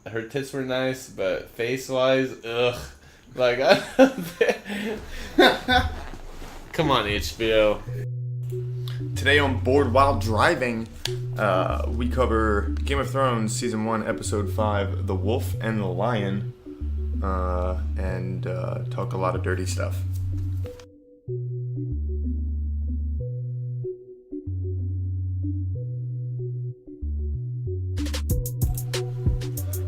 her tits were nice, but face-wise, ugh. Like, come on, HBO. Today on Board While Driving, we cover Game of Thrones Season 1, Episode 5, The Wolf and the Lion, and talk a lot of dirty stuff.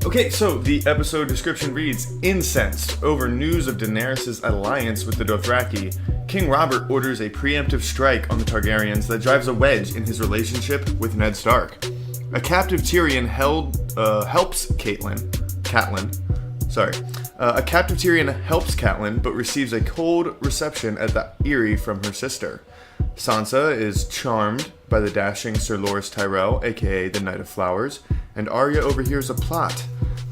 Okay, so the episode description reads, incensed over news of Daenerys' alliance with the Dothraki, King Robert orders a preemptive strike on the Targaryens that drives a wedge in his relationship with Ned Stark. A captive Tyrion helps Catelyn, but receives a cold reception at the Eyrie from her sister. Sansa is charmed by the dashing Sir Loras Tyrell, aka the Knight of Flowers, and Arya overhears a plot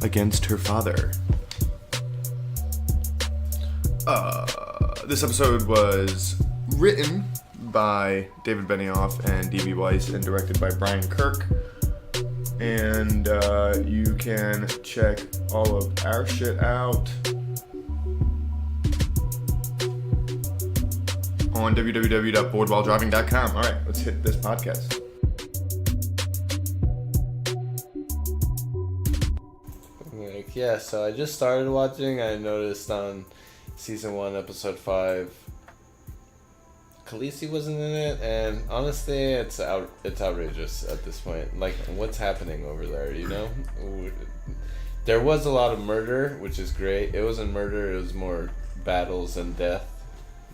against her father. This episode was written by David Benioff and D.B. Weiss and directed by Brian Kirk. And you can check all of our shit out on www.boardwhiledriving.com. All right, let's hit this podcast. Yeah, so I just started watching. I noticed on Season 1, Episode 5, Khaleesi wasn't in it, and honestly, it's outrageous at this point. Like, what's happening over there, you know? There was a lot of murder, which is great. It wasn't murder, it was more battles and death,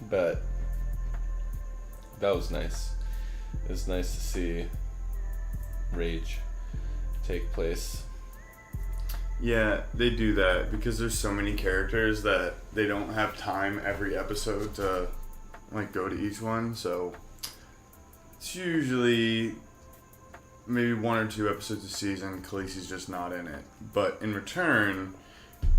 but that was nice. It was nice to see rage take place. Yeah, they do that because there's so many characters that they don't have time every episode to like go to each one, so it's usually maybe 1 or 2 episodes a season. Khaleesi's just not in it, but in return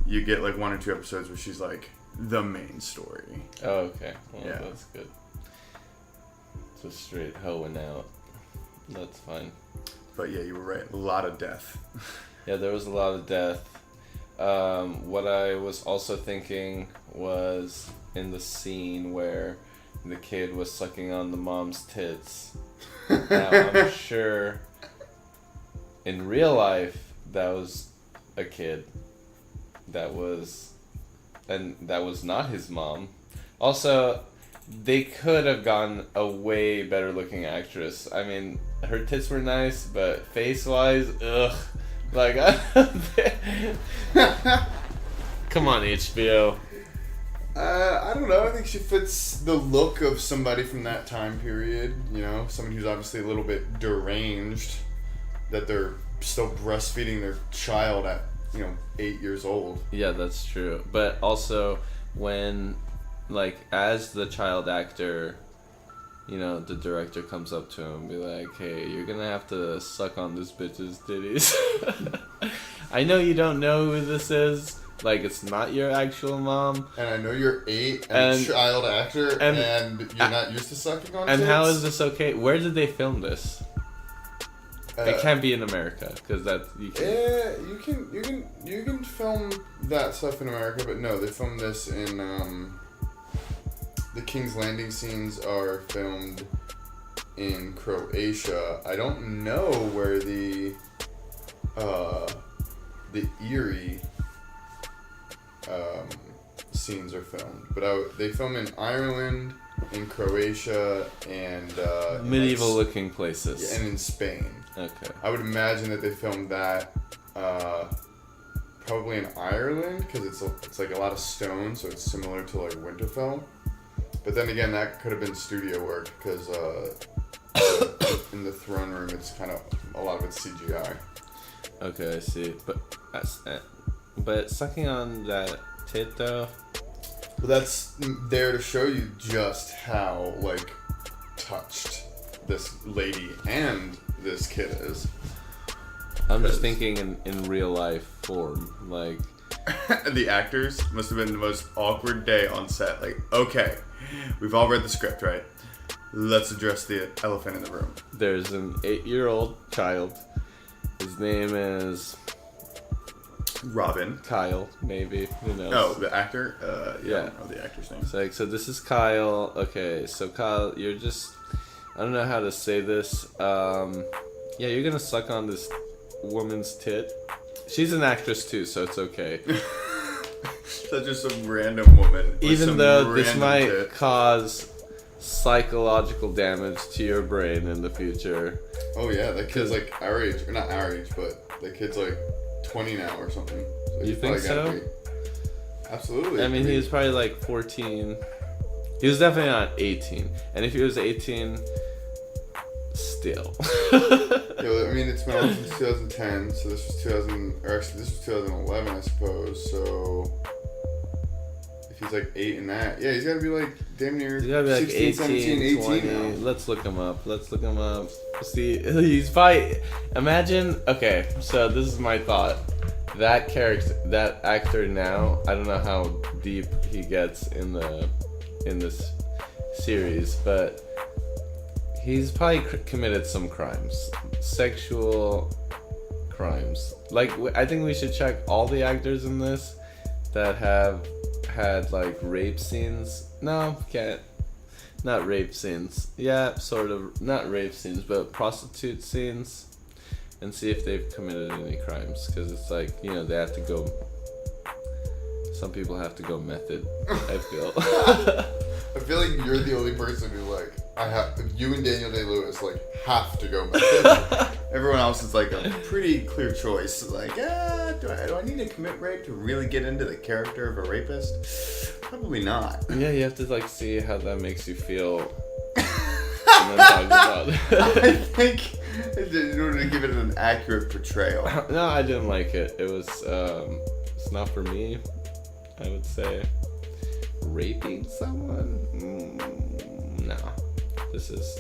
you get like 1 or 2 episodes where she's like the main story. Oh, okay. Well, yeah, that's good. Just straight hoeing out. That's fine. But yeah, you were right. A lot of death. Yeah, there was a lot of death. What I was also thinking was in the scene where the kid was sucking on the mom's tits. Now, I'm sure in real life that was a kid. That was not his mom. Also, they could have gotten a way better looking actress. I mean, her tits were nice, but face-wise, ugh. Like, come on, HBO. I don't know. I think she fits the look of somebody from that time period. You know, someone who's obviously a little bit deranged, that they're still breastfeeding their child at, 8 years old. Yeah, that's true. But also, when, like, as the child actor, the director comes up to him and be like, hey, you're gonna have to suck on this bitch's titties. I know you don't know who this is. Like, it's not your actual mom. And I know you're 8 and a child actor and you're not used to sucking on tits. And how is this okay? Where did they film this? It can't be in America, because you can film that stuff in America, but no, they filmed this in the King's Landing scenes are filmed in Croatia. I don't know where the Eyrie scenes are filmed, but they film in Ireland, in Croatia, and medieval looking places, and in Spain. Okay. I would imagine that they filmed that probably in Ireland because it's like a lot of stone, so it's similar to like Winterfell. But then again, that could have been studio work because in the throne room, it's kind of a lot of it's CGI. Okay, I see. But sucking on that tit though. Well, that's there to show you just how like touched this lady and this kid is. I'm just thinking in real life form, like. The actors must have been the most awkward day on set. Like, okay, we've all read the script, right? Let's address the elephant in the room. There's an 8-year-old child. His name is Robin. Kyle, maybe. Who knows? Oh, the actor? Yeah. I don't know the actor's name. It's like, so this is Kyle. Okay, so Kyle, you're just... I don't know how to say this. Yeah, you're gonna suck on this woman's tit. She's an actress too, so it's okay. That's just some random woman. Even though this might cause psychological damage to your brain in the future. Oh yeah, that kid's like our age, or not our age, but the kid's like 20 now or something. So You think so? Absolutely. I mean, he was probably like 14. He was definitely not 18. And if he was 18, still. Yeah, I mean, it's been on since 2010, so this was 2011, I suppose. So if he's like 8 in that, yeah, he's got to be like damn near He's gotta be like 16, 18, 17, 20. 18 now. Let's look him up. See, he's probably... Imagine... Okay, so this is my thought. That character, that actor now, I don't know how deep he gets in this series, but he's probably committed some crimes. Sexual crimes. Like, I think we should check all the actors in this that have had, like, rape scenes. No, can't. Not rape scenes. Yeah, sort of. Not rape scenes, but prostitute scenes. And see if they've committed any crimes. Because it's like, you know, they have to go... Some people have to go method, I feel. I feel like you're the only person who, like, you and Daniel Day-Lewis, like, have to go method. Everyone else is, like, a pretty clear choice. Like, do I need to commit rape to really get into the character of a rapist? Probably not. Yeah, you have to, like, see how that makes you feel. And then talk about it. I think in order to give it an accurate portrayal. No, I didn't like it. It was, it's not for me, I would say. Raping someone? No. This is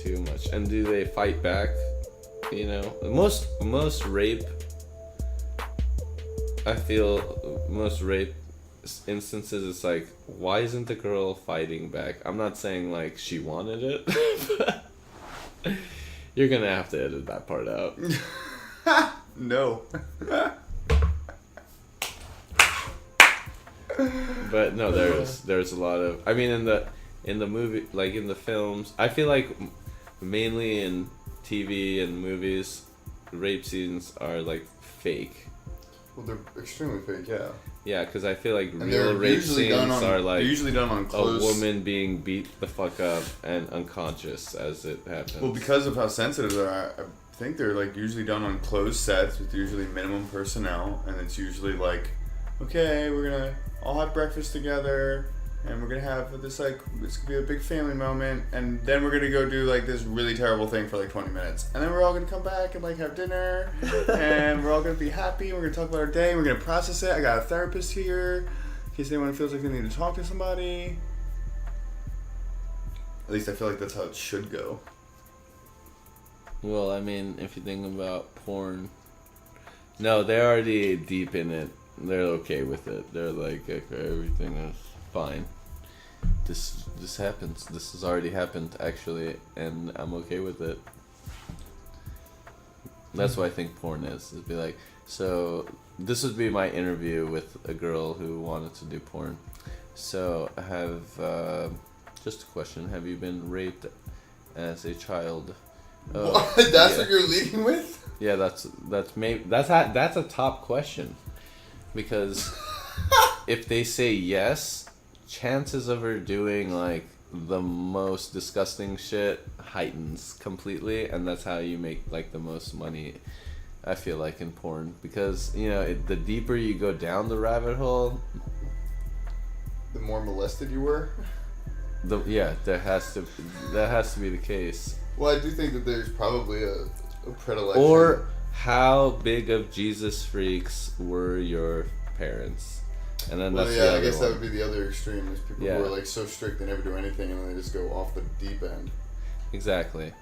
too much. And do they fight back? You know, most rape, I feel most rape instances, it's like, why isn't the girl fighting back? I'm not saying like she wanted it, but you're gonna have to edit that part out. No. But no, there's a lot of, I mean, in the movie, like in the films, I feel like mainly in TV and movies, rape scenes are like fake. Well, they're extremely fake, yeah. Yeah, because I feel like real rape scenes are like usually done on close. A woman being beat the fuck up and unconscious as it happens. Well, because of how sensitive they are, I think they're like usually done on closed sets with usually minimum personnel, and it's usually like, okay, we're gonna all have breakfast together, and we're gonna have this like, this could be a big family moment, and then we're gonna go do like this really terrible thing for like 20 minutes, and then we're all gonna come back and like have dinner, and we're all gonna be happy, and we're gonna talk about our day, and we're gonna process it. I got a therapist here in case anyone feels like they need to talk to somebody. At least I feel like that's how it should go. Well, I mean, if you think about porn, no, they're already deep in it. They're okay with it. They're like, okay, everything is fine. This happens. This has already happened, actually, and I'm okay with it. That's what I think porn is. It'd be like, so this would be my interview with a girl who wanted to do porn. So I have just a question. Have you been raped as a child? What? That's what you're leading with? Yeah, that's a top question. Because if they say yes, chances of her doing like the most disgusting shit heightens completely, and that's how you make like the most money, I feel like, in porn. Because, you know, the deeper you go down the rabbit hole, the more molested you were? that has to be the case. Well, I do think that there's probably a predilection. Or how big of Jesus freaks were your parents? And then that's the other I guess one. that would be the other extreme. Is people who are like so strict they never do anything and then they just go off the deep end. Exactly.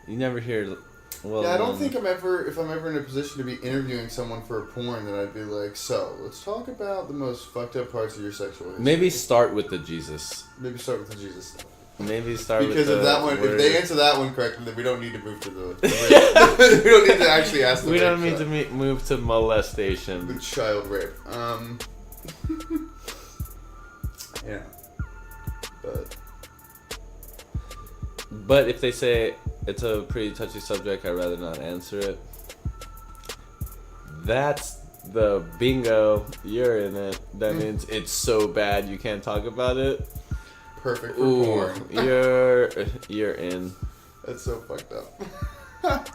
You never hear. Well, yeah, I don't think if I'm ever in a position to be interviewing someone for a porn, then I'd be like, so let's talk about the most fucked up parts of your sexual history. Maybe start with the Jesus. Maybe start with the Jesus stuff. Maybe start because with of that one. word. If they answer that one correctly, then we don't need to move to the. We don't need to actually ask. We don't need to move to molestation. The child rape. Yeah. But if they say it's a pretty touchy subject, I'd rather not answer it. That's the bingo. You're in it. That means it's so bad you can't talk about it. Perfect for porn. You're in. That's so fucked up.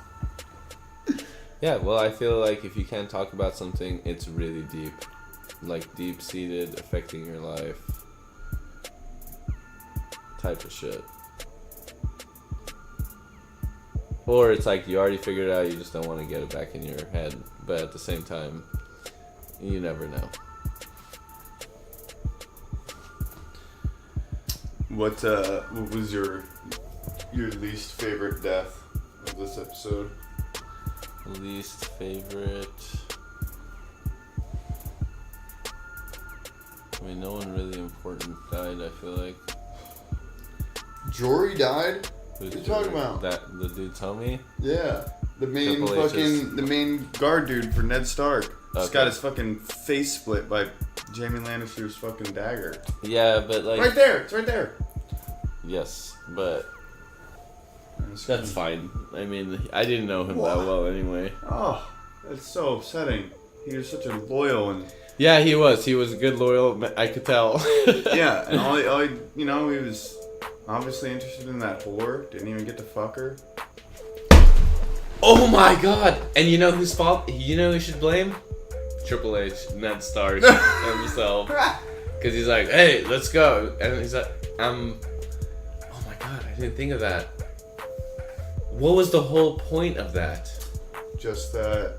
Yeah, well, I feel like if you can't talk about something, it's really deep. Like deep-seated, affecting your life. Type of shit. Or it's like you already figured it out, you just don't want to get it back in your head. But at the same time, you never know. What was your least favorite death of this episode? Least favorite. I mean, no one really important died, I feel like. Jory died? Who's what are you talking about? That the dude tell me? Yeah. The main the main guard dude for Ned Stark. Just Okay. got his fucking face split by Jaime Lannister's fucking dagger. Yeah, but like... Right there! It's right there! Yes, but... That's fine. I mean, I didn't know him that well anyway. Oh, that's so upsetting. He was such a loyal and... Yeah, he was. He was a good, loyal... I could tell. Yeah, and all he was obviously interested in that whore. Didn't even get to fuck her. Oh my god! And you know whose fault? You know who should blame? Triple H, Ned Stark, himself. Because he's like, hey, let's go. And he's like, oh my god, I didn't think of that. What was the whole point of that? Just that...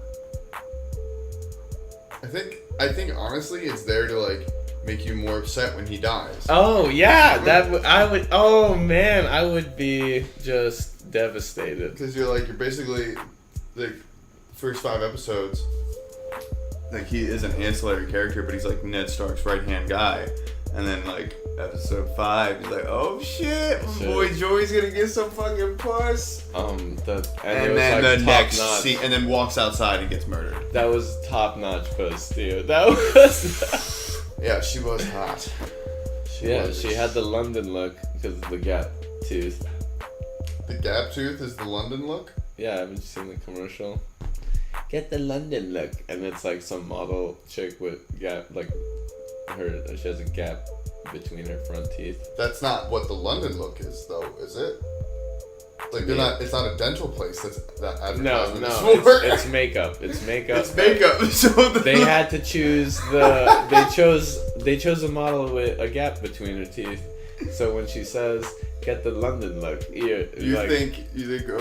I think honestly it's there to like make you more upset when he dies. Oh yeah, oh man, I would be just devastated. Because you're basically like first 5 episodes, like he is an ancillary character, but he's like Ned Stark's right hand guy. And then like episode 5, he's like, oh shit, my boy Joey's gonna get some fucking puss. And then the next scene, and then walks outside and gets murdered. That was top notch puss, dude. That was. Yeah, she was hot. She had the London look because of the gap tooth. The gap tooth is the London look? Yeah, haven't you seen the commercial? Get the London look, and it's like some model chick with gap, like she has a gap between her front teeth. That's not what the London look is, though, is it? Like they're not. It's not a dental place. That's that advertisement. No, it's makeup. It's makeup. It's makeup. So they had to choose They chose a model with a gap between her teeth. So when she says, "Get the London look," you think,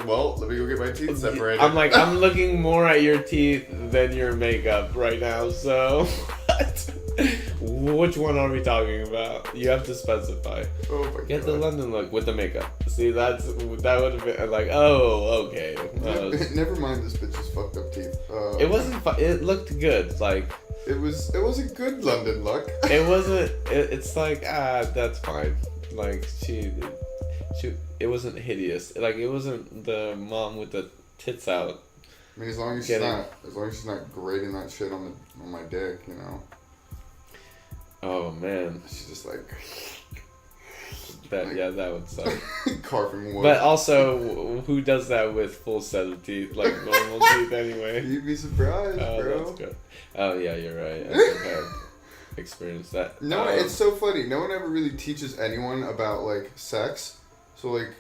well, let me go get my teeth separated. I'm like, I'm looking more at your teeth than your makeup right now. So, which one are we talking about? You have to specify. Oh my Get God. the London look with the makeup. See, that would have been like, oh, okay. Never mind, this bitch's fucked up teeth. It wasn't. It looked good. Like it was a good London look. It wasn't. It's like that's fine. Like she. It wasn't hideous. Like it wasn't the mom with the tits out. I mean, as long as she's not grating that shit on my dick, you know. Oh man, she's just like that. Yeah, that would suck. Carving wood. But also, who does that with full set of teeth, like normal teeth anyway? You'd be surprised, bro. That's good. Oh yeah, you're right. I think I've experienced that. No, it's so funny. No one ever really teaches anyone about like sex. So like,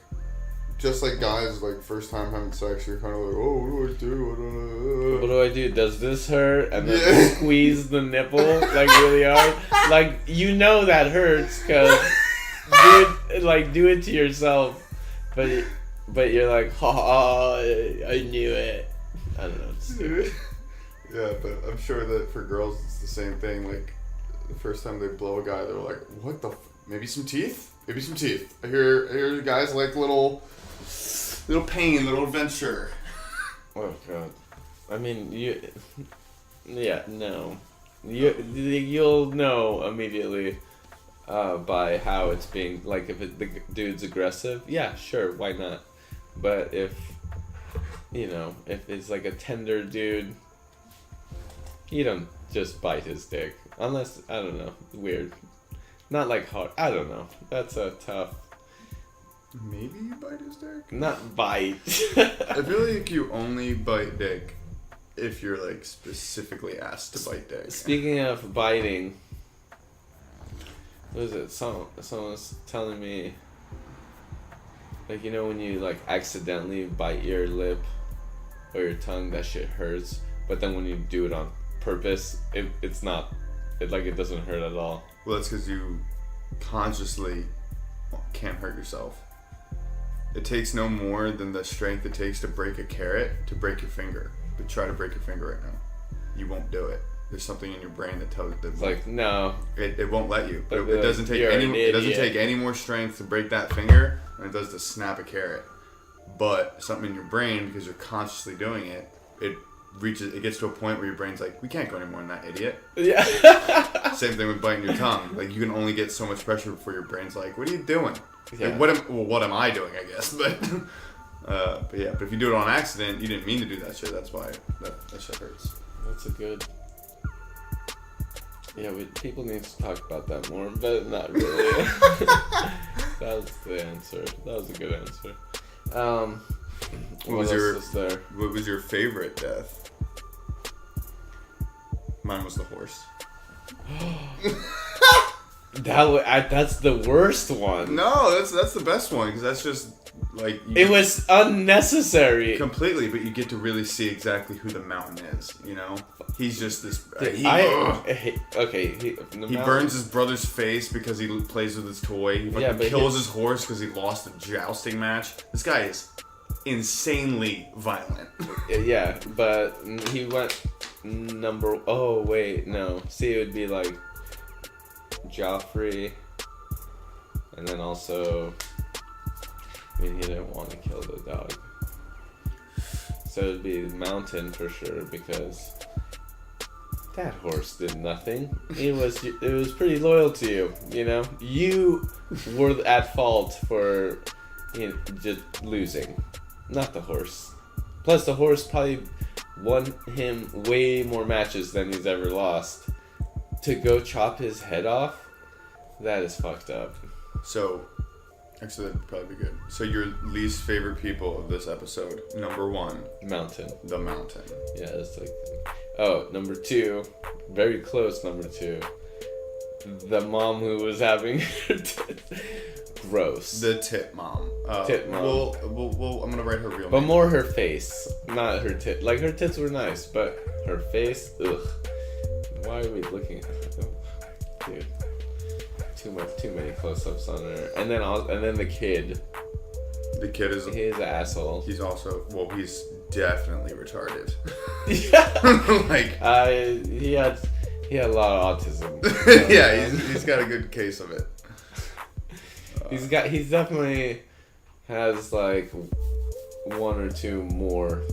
just like guys like first time having sex, you're kind of like, oh, what do I do? What do I do? Does this hurt? And then squeeze the nipple like really hard. Like you know that hurts because do it to yourself, but you're like, oh, I knew it. I don't know. It's stupid. Yeah, but I'm sure that for girls it's the same thing. Like the first time they blow a guy, they're like, what the? Maybe some teeth. Maybe some teeth. I hear guys like little pain, little adventure. Oh god. I mean, you'll know immediately. by how it's being, like, if the dude's aggressive, yeah, sure, why not? But if it's like a tender dude, you don't just bite his dick. Unless, I don't know, weird. Not like hard, I don't know. That's a tough... Maybe you bite his dick? Not bite. I feel like you only bite dick if you're, like, specifically asked to bite dick. Speaking of biting... What is it? Someone was telling me, like, when you, like, accidentally bite your lip or your tongue, that shit hurts. But then when you do it on purpose, it doesn't hurt at all. Well, that's because you consciously can't hurt yourself. It takes no more than the strength it takes to break a carrot to break your finger. But try to break your finger right now. You won't do it. There's something in your brain that tells it. It's like, no. It won't let you. But it doesn't take any more strength to break that finger than it does to snap a carrot. But something in your brain, because you're consciously doing it, it gets to a point where your brain's like, we can't go any more than that, idiot. Yeah. Same thing with biting your tongue. Like, you can only get so much pressure before your brain's like, what are you doing? Yeah. Like, what am I doing, I guess? But if you do it on accident, you didn't mean to do that shit. That's why that shit hurts. That's a good... Yeah, people need to talk about that more, but not really. That was the answer. That was a good answer. What was your favorite death? Mine was the horse. That's the worst one. No, that's the best one, because that's just like it was unnecessary completely. But you get to really see exactly who the mountain is. He's just this. He burns his brother's face because he plays with his toy. He kills his horse because he lost a jousting match. This guy is insanely violent. Yeah, but he went number. Oh wait, no. See, it would be like Joffrey, and then also, he didn't want to kill the dog, so it'd be Mountain for sure, because that horse did nothing. It was pretty loyal to you. You were at fault for just losing, not the horse. Plus, the horse probably won him way more matches than he's ever lost. To go chop his head off, that is fucked up. So, actually, that'd probably be good. So, your least favorite people of this episode, number 1. Mountain. The Mountain. Yeah, it's like... Oh, number 2. Very close, number 2. The mom who was having her gross. The tit mom. Tit mom. Well, I'm going to write her real name. But more her face, not her tit. Like, her tits were nice, but her face, ugh. Why are we looking at her? Dude. Too many close-ups on her. And then the kid. The kid is... He's an asshole. He's also... Well, he's definitely retarded. Yeah. He had a lot of autism. Yeah, he's got a good case of it. He's definitely has like 1 or 2 more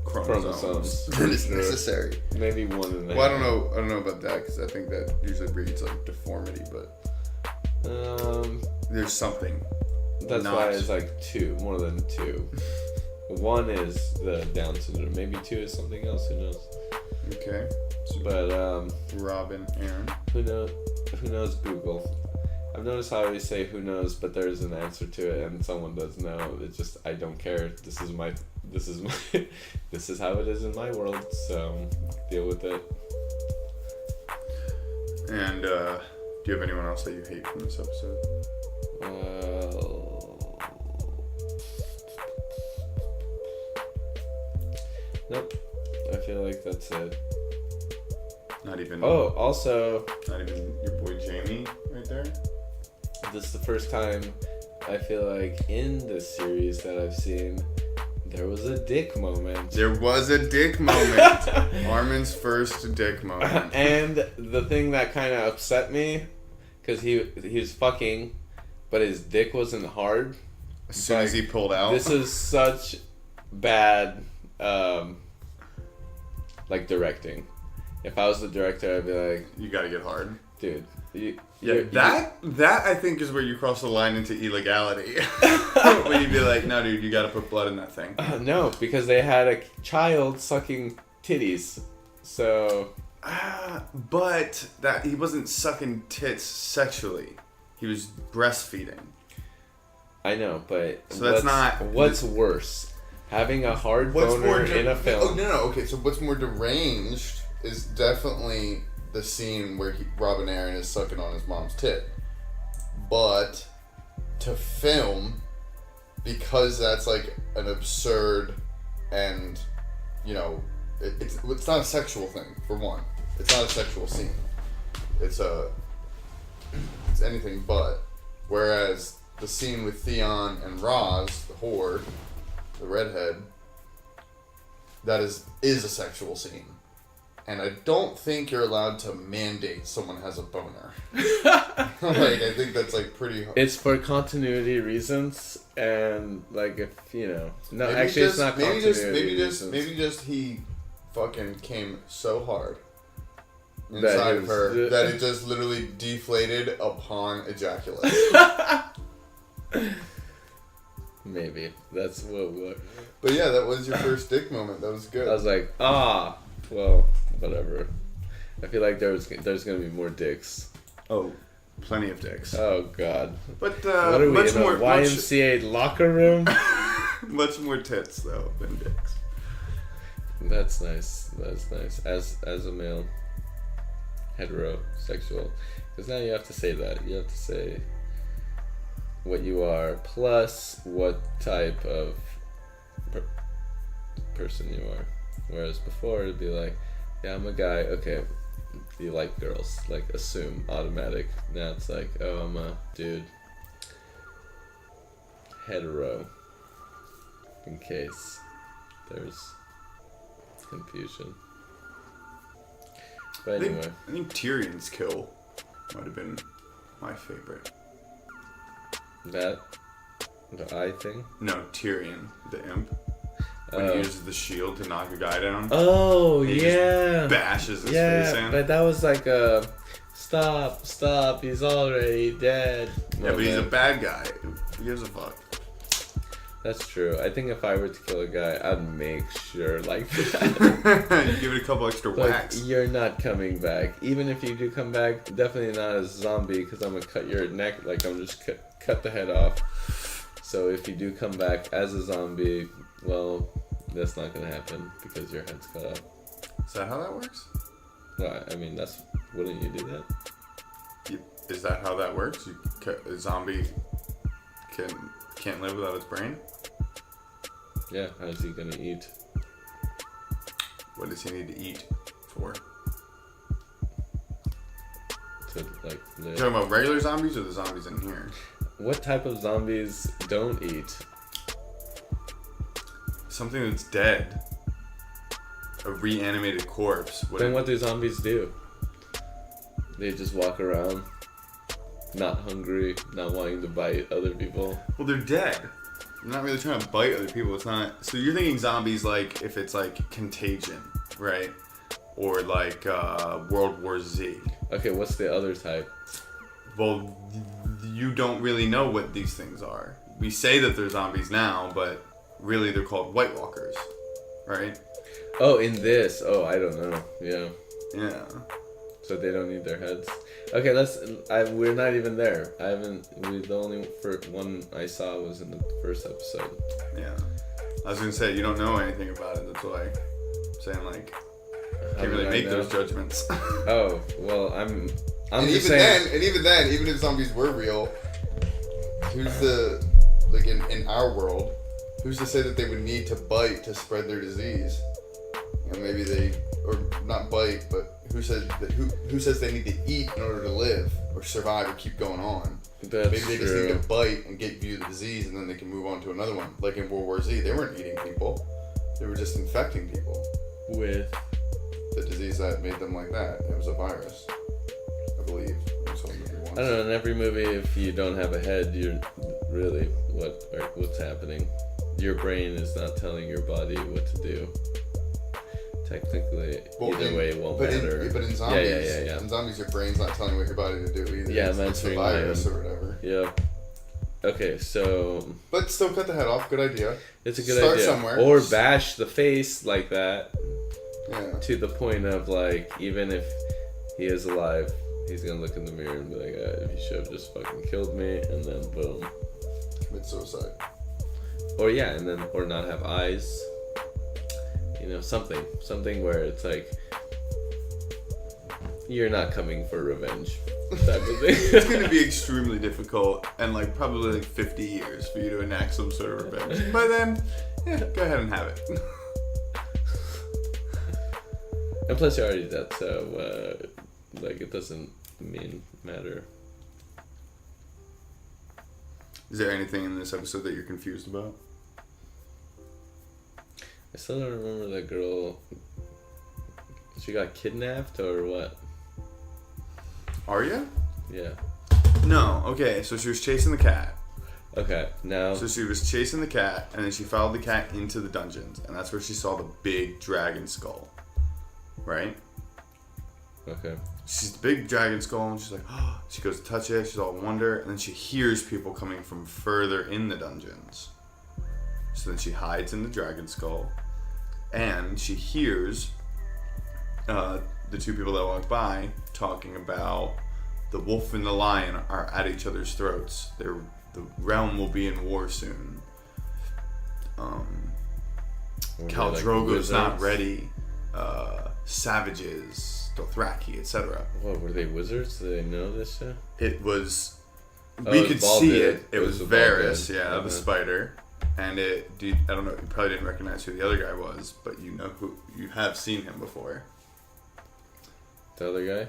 chromosomes than is necessary. Maybe 1.5. Well, I don't know about that, because I think that usually breeds like deformity, but there's something. That's why it's like 2, more than 2. 1 is the Down syndrome. Maybe 2 is something else. Who knows? Okay. But Robin, Aaron. Who knows? Google. I've noticed how I always say who knows, but there is an answer to it, and someone does know. It's just I don't care. This is this is how it is in my world. So deal with it. And do you have anyone else that you hate from this episode? Nope. I feel like that's it. Not even. Oh, also. Not even your boy Jamie right there. This is the first time I feel like in this series that I've seen there was a dick moment. There was a dick moment. Armen's first dick moment. And the thing that kind of upset me, because he was fucking, but his dick wasn't hard. As soon as he pulled out. This is such bad, directing. If I was the director, I'd be like, You gotta get hard. dude. That I think is where you cross the line into illegality. When you'd be like, no, dude, you gotta put blood in that thing. No, because they had a child sucking titties. So. But that he wasn't sucking tits sexually. He was breastfeeding. I know, but so that's not. What's worse, having a hard boner in a film? Oh no, okay. So what's more deranged is definitely the scene where Robin Aaron is sucking on his mom's tit. But to film, because that's like an absurd and, you know, it's not a sexual thing, for one. It's not a sexual scene. It's anything but. Whereas the scene with Theon and Roz, the whore, the redhead, that is a sexual scene. And I don't think you're allowed to mandate someone has a boner. Like, I think that's like pretty hard. It's for continuity reasons, and like if you know, no, Maybe actually it's not continuity reasons. Maybe just he fucking came so hard inside of her that it just literally deflated upon ejaculation. Maybe that's what. But yeah, that was your first dick moment. That was good. I was like, well, whatever. I feel like there's gonna be more dicks. Oh, plenty of dicks. Oh God. But what are we much in more a YMCA locker room? Much more tits though than dicks. That's nice. That's nice. As a male, heterosexual, because now you have to say that. You have to say what you are plus what type of person you are. Whereas before it'd be like, yeah, I'm a guy. Okay, you like girls? Like assume automatic. Now it's like, oh, I'm a dude. Hetero. In case there's confusion. But anyway. I think Tyrion's kill might have been my favorite. That? The eye thing? No, Tyrion, the imp. When he uses the shield to knock a guy down. Oh, he yeah. Just bashes his face in. But that was like a stop, he's already dead. Yeah, but he's a bad guy. Who gives a fuck? That's true. I think if I were to kill a guy, I'd make sure like that. Give it a couple extra whacks. You're not coming back. Even if you do come back, definitely not as a zombie, because I'm gonna cut your neck. Like I'm just cut the head off. So if you do come back as a zombie, well, that's not gonna happen because your head's cut off. Is that how that works? Well, I mean, wouldn't you do that? Is that how that works? A zombie can't live without its brain? Yeah, how's he gonna eat? What does he need to eat for? To like live. You're talking about regular zombies or the zombies in here? What type of zombies don't eat? Something that's dead. A reanimated corpse. Then what do zombies do? They just walk around, not hungry, not wanting to bite other people. Well, they're dead. They're not really trying to bite other people. It's not. So you're thinking zombies like if it's like Contagion, right? Or like World War Z. Okay, what's the other type? Well, you don't really know what these things are. We say that they're zombies now, but really they're called White Walkers, right? Oh, in this. Oh, I don't know. Yeah. Yeah. So they don't need their heads. Okay, we're not even there. The only one I saw was in the first episode. Yeah. I was gonna say, you don't know anything about it. That's why I'm saying, like, can't really make those judgments. Oh, well, I'm and just even saying. even if zombies were real, who's the, like in our world, who's to say that they would need to bite to spread their disease? You know, maybe they, or not bite, but who says they need to eat in order to live or survive or keep going on? That's maybe they just true. need to bite and get you the disease, and then they can move on to another one. Like in World War Z, they weren't eating people; they were just infecting people With the disease that made them like that. It was a virus, I believe. I don't know. In every movie, if you don't have a head, you're really what's happening. Your brain is not telling your body what to do. technically, Well, either way, it won't but matter. But in zombies, Yeah. in zombies, your brain's not telling what your body to do either. Yeah, it's the virus or whatever. Yeah. Okay, so But still, cut the head off. Good idea. it's a good Start idea. somewhere. Or bash the face like that Yeah. to the point of like, even if he is alive, he's gonna look in the mirror and be like, "You should have just fucking killed me," and then boom. Commit suicide. Or yeah, and then or not have eyes. You know, something where it's like you're not coming for revenge, type of thing. It's going to be extremely difficult and like probably like 50 years for you to enact some sort of revenge. By then, yeah, go ahead and have it. And plus, you're already dead, so like it doesn't matter. Is there anything in this episode that you're confused about? I still don't remember that girl. She got kidnapped or what? Arya? Yeah. No. Okay, so she was chasing the cat. Okay, now. So she was chasing the cat, and then she followed the cat into the dungeons, and that's where she saw the big dragon skull. Right? Okay. She's the big dragon skull, and she's like, oh, she goes to touch it, she's all in wonder, and then she hears people coming from further in the dungeons. So then she hides in the dragon skull, and she hears the two people that walk by talking about the wolf and the lion are at each other's throats. The realm will be in war soon. Khal Drogo's not ready. Savages, Dothraki, etc. What, were they wizards? Did they know this shit? It was. Oh, We it was could see Baldwin. it. It was the Varys, Baldwin. yeah, the Uh-huh. spider. And I don't know, you probably didn't recognize who the other guy was, but you know who, you have seen him before. The other guy?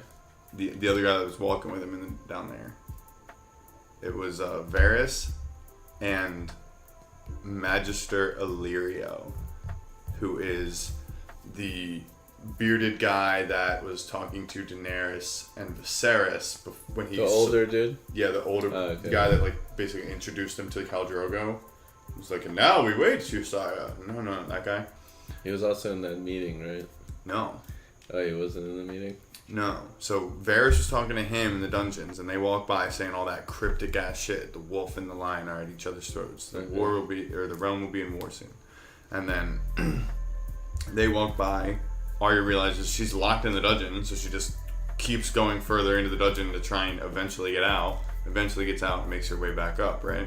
The other guy that was walking with him down there. It was Varys and Magister Illyrio, who is the bearded guy that was talking to Daenerys and Viserys when he The older dude? Yeah, the older okay. guy that like basically introduced him to Khal Drogo. He was like, and now we wait, you sire. No, that guy. He was also in that meeting, right? No. Oh, he wasn't in the meeting? No. So Varys was talking to him in the dungeons, and they walk by saying all that cryptic ass shit. The wolf and the lion are at each other's throats. The the realm will be in war soon. And then they walk by. Arya realizes she's locked in the dungeon, so she just keeps going further into the dungeon to try and eventually get out. Eventually gets out and makes her way back up, right?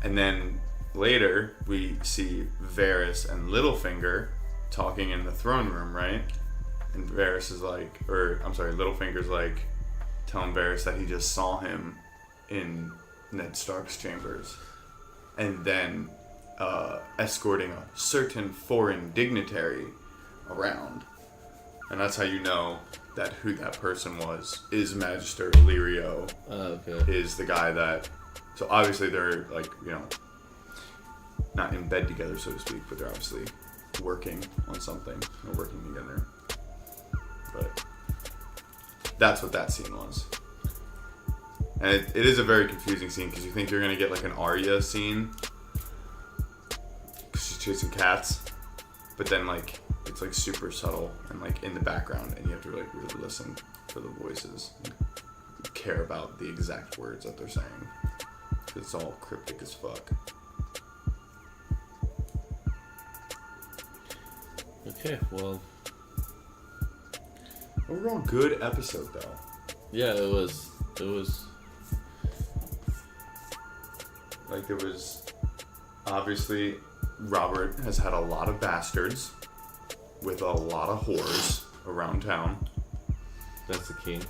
And then later we see Varys and Littlefinger talking in the throne room, right? And Varys is like, Littlefinger's like telling Varys that he just saw him in Ned Stark's chambers. And then escorting a certain foreign dignitary around. And that's how you know that who that person is Magister Illyrio. Is the guy that... So obviously they're like, not in bed together, so to speak, but they're obviously working on something. They're working together. But that's what that scene was. And it is a very confusing scene because you think you're going to get like an Arya scene because she's chasing cats, but then like it's like super subtle and like in the background, and you have to like really listen for the voices and care about the exact words that they're saying because it's all cryptic as fuck. Okay, well... Overall, good episode though. Yeah, it was... Like there was... Obviously, Robert has had a lot of bastards with a lot of whores around town. That's the king?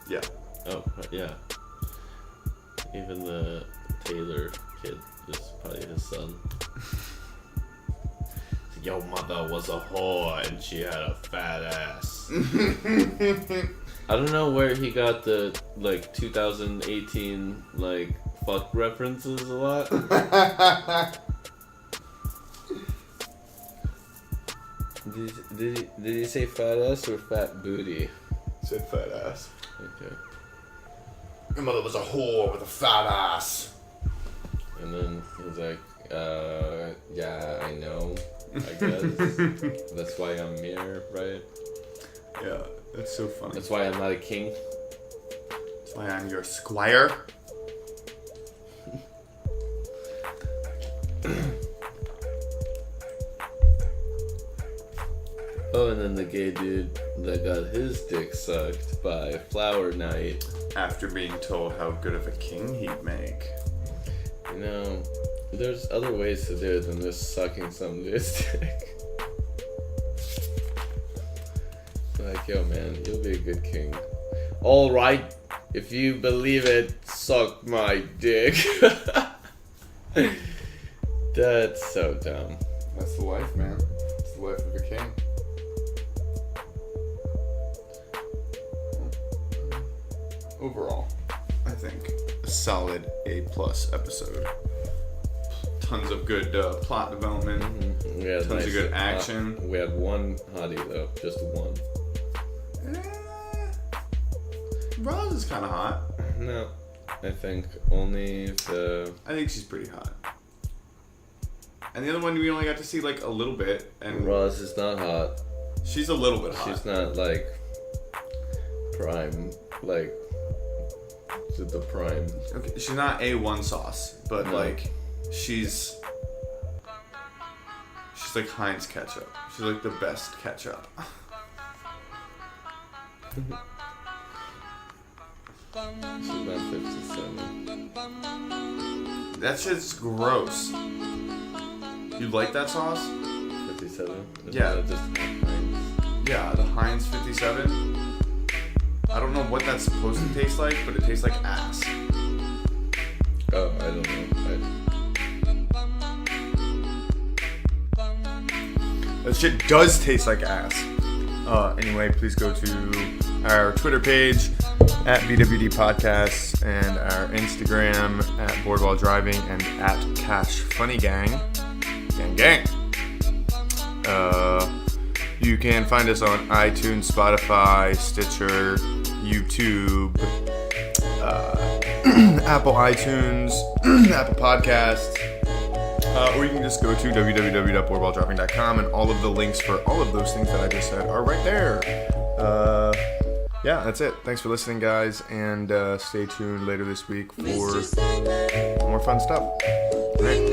Yeah. Oh, yeah. Even the Taylor kid is probably his son. Your mother was a whore and she had a fat ass. I don't know where he got the, 2018, fuck references a lot. Did he say fat ass or fat booty? Said fat ass. Okay. Your mother was a whore with a fat ass. And then he was like, yeah, I know. I guess. That's why I'm here, right? Yeah, that's so funny. That's why I'm not a king. That's why I'm your squire. Oh, and then the gay dude that got his dick sucked by Flower Knight. After being told how good of a king he'd make. You know, there's other ways to do it than just sucking some dude's dick. Like, yo, man, you'll be a good king. Alright, if you believe it, suck my dick. That's so dumb. That's the life, man. It's the life of a king. Overall, I think a solid A+ episode. Tons of good plot development. Mm-hmm. We had Tons of good action. We had one hottie though, just one. Roz is kind of hot. No, I think only the. I think she's pretty hot. And the other one we only got to see like a little bit. And Roz is not hot. she's a little bit hot. She's not like prime, like to the prime. Okay, she's not A1 sauce, but No. like she's like Heinz ketchup. She's like the best ketchup. She's not 57. That shit's gross. You like that sauce? 57? Yeah. Just Heinz? Yeah, the Heinz 57. I don't know what that's supposed to taste like, but it tastes like ass. Oh, I don't know. That shit does taste like ass. Anyway, please go to our Twitter page at BWD Podcasts and our Instagram at Boardwall Driving and at Cash Funny Gang. Gang gang. You can find us on iTunes, Spotify, Stitcher, YouTube, Apple iTunes, Apple Podcasts. Or you can just go to www.boardwalldriving.com and all of the links for all of those things that I just said are right there. Yeah, that's it. Thanks for listening, guys, and stay tuned later this week for more fun stuff. All right.